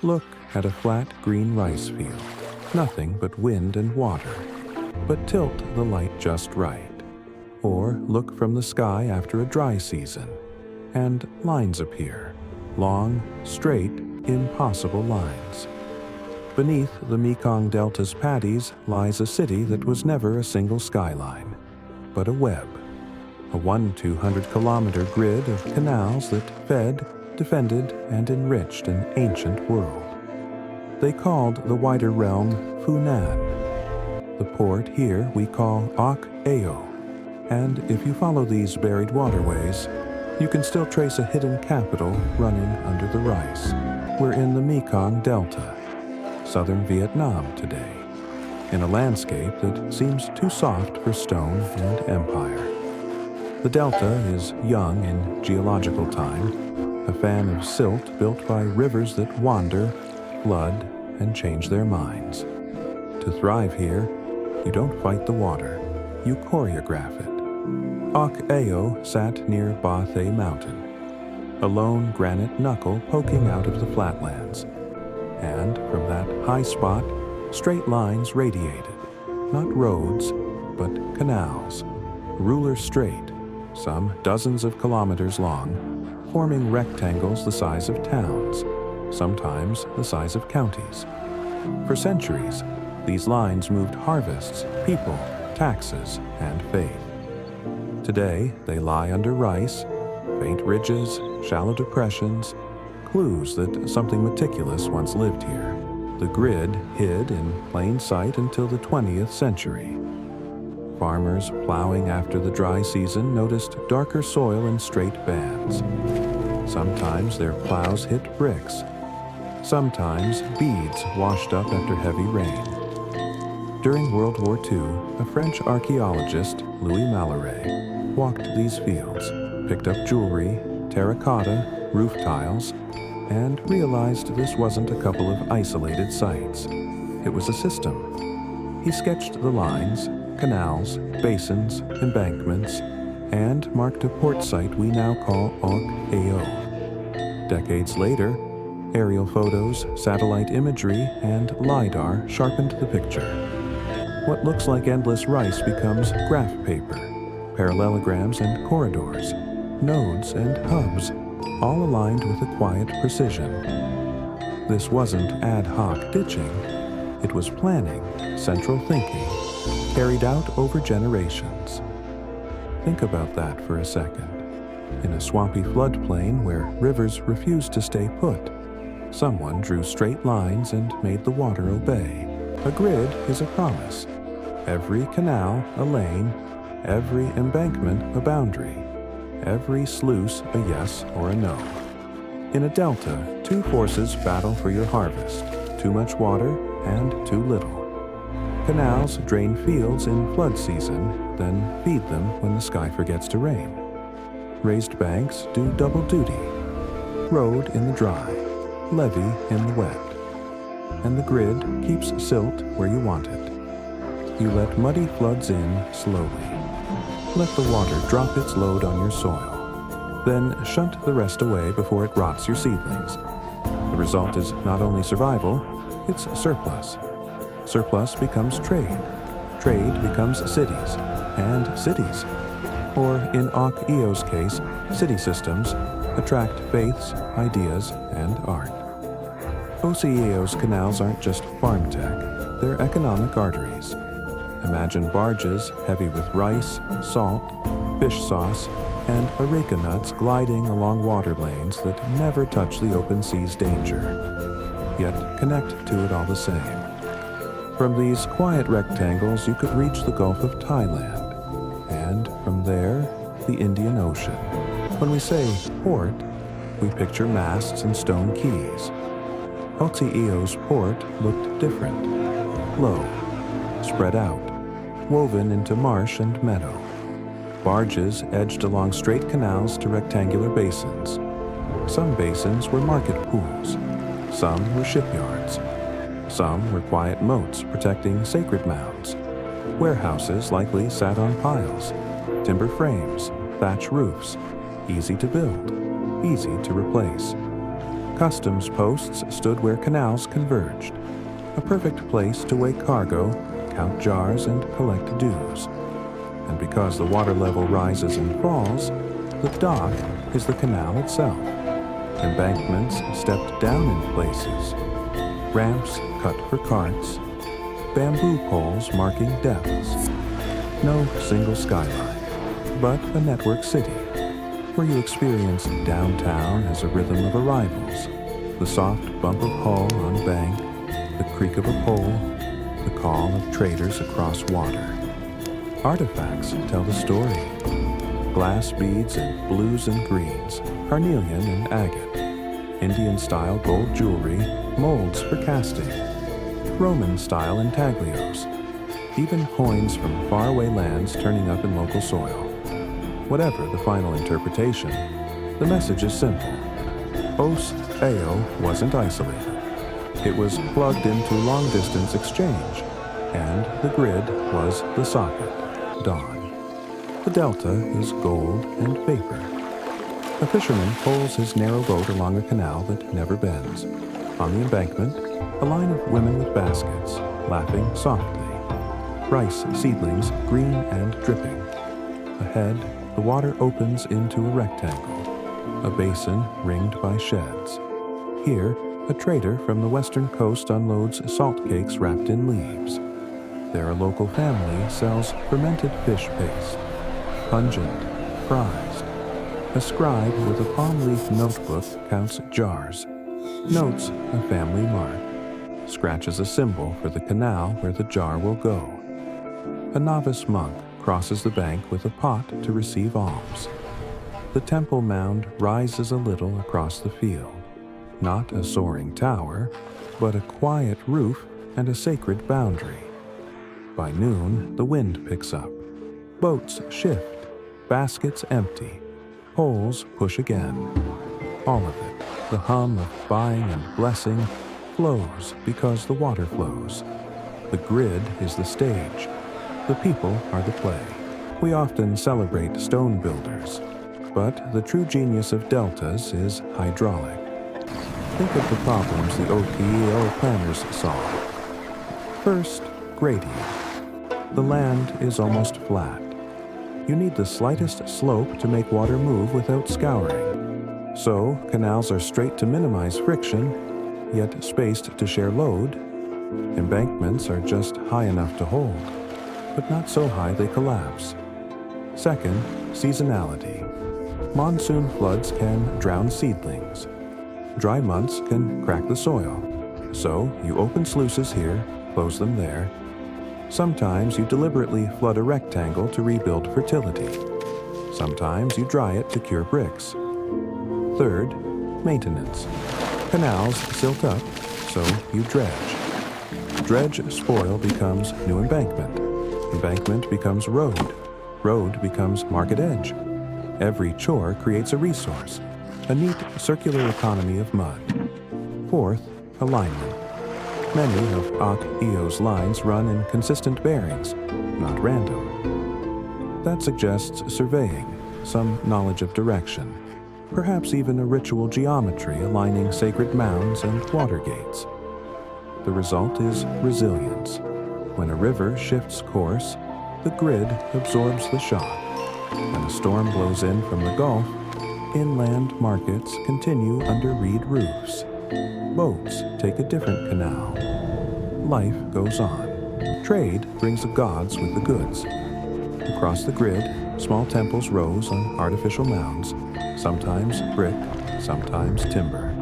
Look at a flat green rice field, nothing but wind and water, but tilt the light just right. Or look from the sky after a dry season, and lines appear, long, straight, impossible lines. Beneath the Mekong Delta's paddies lies a city that was never a single skyline, but a web, a 200-kilometer grid of canals that fed, defended, and enriched an ancient world. They called the wider realm Funan. The port here we call Archaeology, and if you follow these buried waterways, you can still trace a hidden capital running under the rice. We're in the Mekong Delta, southern Vietnam today, in a landscape that seems too soft for stone and empire. The delta is young in geological time, a fan of silt built by rivers that wander, flood, and change their minds. To thrive here, you don't fight the water, you choreograph it. Archaeology sat near Ba Thê mountain, a lone granite knuckle poking out of the flatlands. And from that high spot, straight lines radiated, not roads, but canals, ruler straight, some dozens of kilometers long, forming rectangles the size of towns, sometimes the size of counties. For centuries, these lines moved harvests, people, taxes, and faith. Today, they lie under rice, faint ridges, shallow depressions, clues that something meticulous once lived here. The grid hid in plain sight until the 20th century. Farmers plowing after the dry season noticed darker soil in straight bands. Sometimes their plows hit bricks. Sometimes beads washed up after heavy rain. During World War II, a French archaeologist, Malleret, walked these fields, picked up jewelry, terracotta, roof tiles, and realized this wasn't a couple of isolated sites. It was a system. He sketched the lines, canals, basins, embankments, and marked a port site we now call Archaeology. Decades later, aerial photos, satellite imagery, and LiDAR sharpened the picture. What looks like endless rice becomes graph paper, parallelograms and corridors, nodes and hubs, all aligned with a quiet precision. This wasn't ad hoc ditching. It was planning, central thinking, carried out over generations. Think about that for a second. In a swampy floodplain where rivers refused to stay put, someone drew straight lines and made the water obey. A grid is a promise. Every canal a lane, every embankment a boundary, every sluice a yes or a no. In a delta, two forces battle for your harvest, too much water and too little. Canals drain fields in flood season, then feed them when the sky forgets to rain. Raised banks do double duty, road in the dry, levee in the wet. And the grid keeps silt where you want it. You let muddy floods in slowly. Let the water drop its load on your soil. Then shunt the rest away before it rots your seedlings. The result is not only survival, it's surplus. Surplus becomes trade. Trade becomes cities. And cities, or in Archaeology's case, city systems, attract faiths, ideas, and art. Archaeology's canals aren't just farm tech, they're economic arteries. Imagine barges heavy with rice, salt, fish sauce, and areca nuts gliding along water lanes that never touch the open sea's danger, yet connect to it all the same. From these quiet rectangles, you could reach the Gulf of Thailand, and from there, the Indian Ocean. When we say port, we picture masts and stone quays. Archaeology's port looked different, low, spread out, woven into marsh and meadow. Barges edged along straight canals to rectangular basins. Some basins were market pools. Some were shipyards. Some were quiet moats protecting sacred mounds. Warehouses likely sat on piles. Timber frames, thatch roofs, easy to build, easy to replace. Customs posts stood where canals converged, a perfect place to weigh cargo, count jars, and collect dues. And because the water level rises and falls, the dock is the canal itself. Embankments stepped down in places, ramps cut for carts, bamboo poles marking depths. No single skyline, but a network city, where you experience downtown as a rhythm of arrivals, the soft bump of hull on bank, the creak of a pole, the call of traders across water. Artifacts tell the story. Glass beads in blues and greens, carnelian and agate, Indian-style gold jewelry, molds for casting, Roman-style intaglios, even coins from faraway lands turning up in local soil. Whatever the final interpretation, the message is simple. Os Ao wasn't isolated. It was plugged into long-distance exchange, and the grid was the socket, dawn. The delta is gold and vapor. A fisherman pulls his narrow boat along a canal that never bends. On the embankment, a line of women with baskets, laughing softly. Rice seedlings green and dripping. Ahead, the water opens into a rectangle, a basin ringed by sheds. Here, a trader from the western coast unloads salt cakes wrapped in leaves. There, a local family sells fermented fish paste, pungent, prized. A scribe with a palm leaf notebook counts jars, notes a family mark, scratches a symbol for the canal where the jar will go. A novice monk crosses the bank with a pot to receive alms. The temple mound rises a little across the field, not a soaring tower, but a quiet roof and a sacred boundary. By noon, the wind picks up. Boats shift, baskets empty, poles push again. All of it, the hum of buying and blessing, flows because the water flows. The grid is the stage. The people are the play. We often celebrate stone builders, but the true genius of deltas is hydraulic. Think of the problems the OPEO planners solved. First, gradient. The land is almost flat. You need the slightest slope to make water move without scouring. So, canals are straight to minimize friction, yet spaced to share load. Embankments are just high enough to hold, but not so high they collapse. Second, seasonality. Monsoon floods can drown seedlings. Dry months can crack the soil. So you open sluices here, close them there. Sometimes you deliberately flood a rectangle to rebuild fertility. Sometimes you dry it to cure bricks. Third, maintenance. Canals silt up, so you dredge. Dredge spoil becomes new embankment. Embankment becomes road. Road becomes market edge. Every chore creates a resource, a neat circular economy of mud. Fourth, alignment. Many of ArchaeO's lines run in consistent bearings, not random. That suggests surveying, some knowledge of direction, perhaps even a ritual geometry aligning sacred mounds and water gates. The result is resilience. When a river shifts course, the grid absorbs the shock. When a storm blows in from the Gulf, inland markets continue under reed roofs. Boats take a different canal. Life goes on. Trade brings the gods with the goods. Across the grid, small temples rose on artificial mounds, sometimes brick, sometimes timber,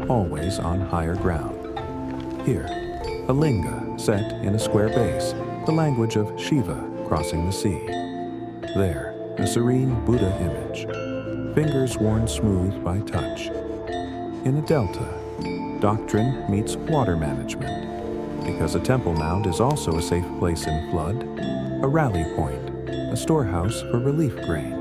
always on higher ground. Here, a linga set in a square base, the language of Shiva crossing the sea. There, a serene Buddha image, fingers worn smooth by touch. In a delta, doctrine meets water management, because a temple mound is also a safe place in flood, a rally point, a storehouse for relief grain,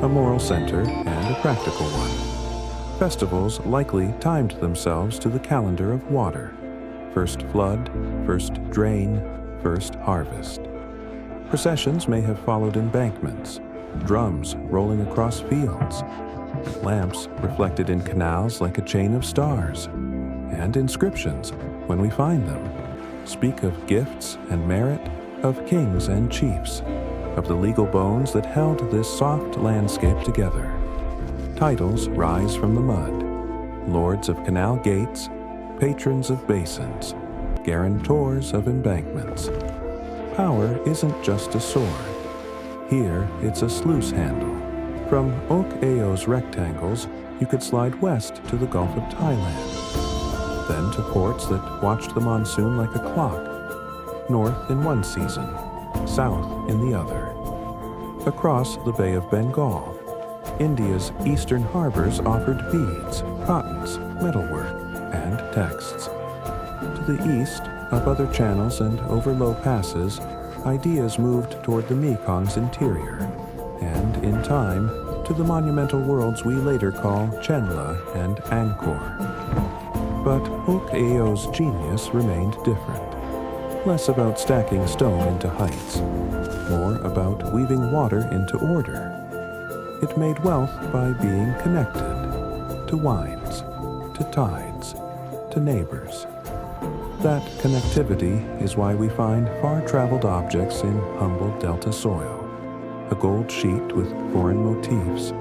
a moral center and a practical one. Festivals likely timed themselves to the calendar of water. First flood, first drain, first harvest. Processions may have followed embankments, drums rolling across fields. lamps reflected in canals like a chain of stars, and inscriptions, when we find them, speak of gifts and merit, of kings and chiefs, of the legal bones that held this soft landscape together. Titles rise from the mud: lords of canal gates, patrons of basins, guarantors of embankments. Power isn't just a sword. Here, it's a sluice handle. From Ok Ao's rectangles, you could slide west to the Gulf of Thailand, then to ports that watched the monsoon like a clock, north in one season, south in the other. Across the Bay of Bengal, India's eastern harbors offered beads, cottons, metalwork, and texts. To the east, up other channels and over low passes, ideas moved toward the Mekong's interior, and, in time, to the monumental worlds we later call Chenla and Angkor. But Ok Ao's genius remained different. Less about stacking stone into heights, more about weaving water into order. It made wealth by being connected to wines, to tides, to neighbors. That connectivity is why we find far-traveled objects in humble delta soil. A gold sheet with foreign motifs,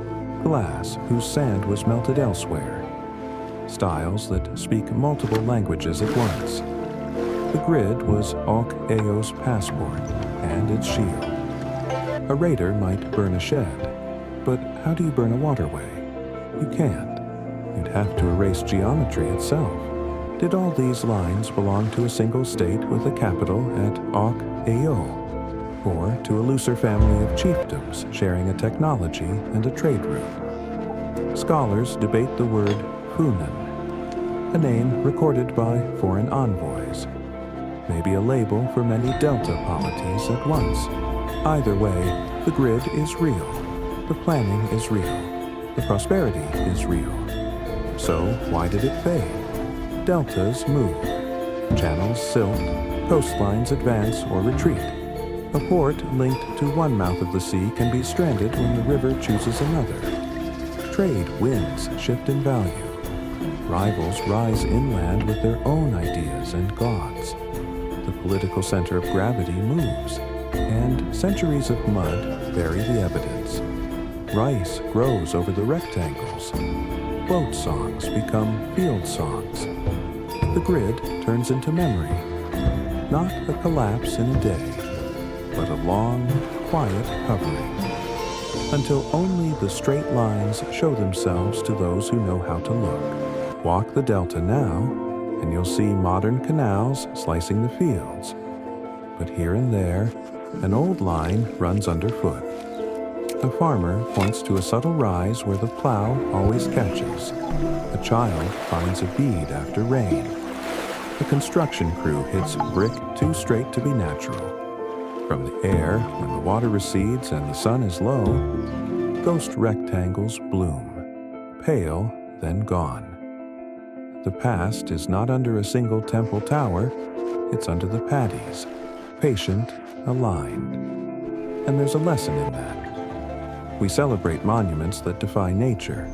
glass whose sand was melted elsewhere, styles that speak multiple languages at once. The grid was Ok Ao's passport and its shield. A raider might burn a shed, but how do you burn a waterway? You can't. You'd have to erase geometry itself. Did all these lines belong to a single state with a capital at Ok Ao, or to a looser family of chiefdoms sharing a technology and a trade route? Scholars debate the word Funan, a name recorded by foreign envoys, maybe a label for many delta polities at once. Either way, the grid is real, the planning is real, the prosperity is real. So why did it fade? Deltas move, channels silt, coastlines advance or retreat. A port linked to one mouth of the sea can be stranded when the river chooses another. Trade winds shift in value. Rivals rise inland with their own ideas and gods. The political center of gravity moves, and centuries of mud bury the evidence. Rice grows over the rectangles. Boat songs become field songs. The grid turns into memory, not a collapse in a day, but a long, quiet hovering, until only the straight lines show themselves to those who know how to look. Walk the delta now, and you'll see modern canals slicing the fields. But here and there, an old line runs underfoot. A farmer points to a subtle rise where the plow always catches. A child finds a bead after rain. A construction crew hits brick too straight to be natural. From the air, when the water recedes and the sun is low, ghost rectangles bloom, pale, then gone. The past is not under a single temple tower, it's under the paddies, patient, aligned. And there's a lesson in that. We celebrate monuments that defy nature,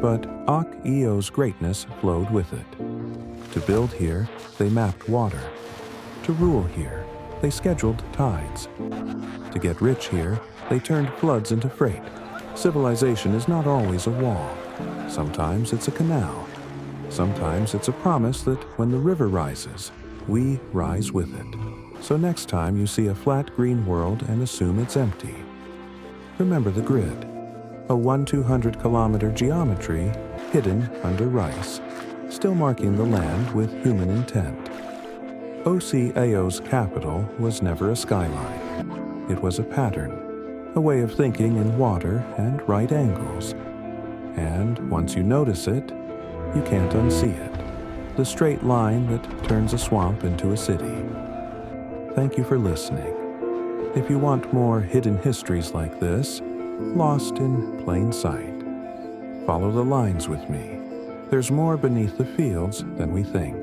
but Ok Ao's greatness flowed with it. To build here, they mapped water. To rule here, they scheduled tides. To get rich here, they turned floods into freight. Civilization is not always a wall. Sometimes it's a canal. Sometimes it's a promise that when the river rises, we rise with it. So next time you see a flat green world and assume it's empty, remember the grid, a 1-200-kilometer geometry hidden under rice, still marking the land with human intent. Ok Ao's capital was never a skyline. It was a pattern, a way of thinking in water and right angles. And once you notice it, you can't unsee it, the straight line that turns a swamp into a city. Thank you for listening. If you want more hidden histories like this, lost in plain sight, follow the lines with me. There's more beneath the fields than we think.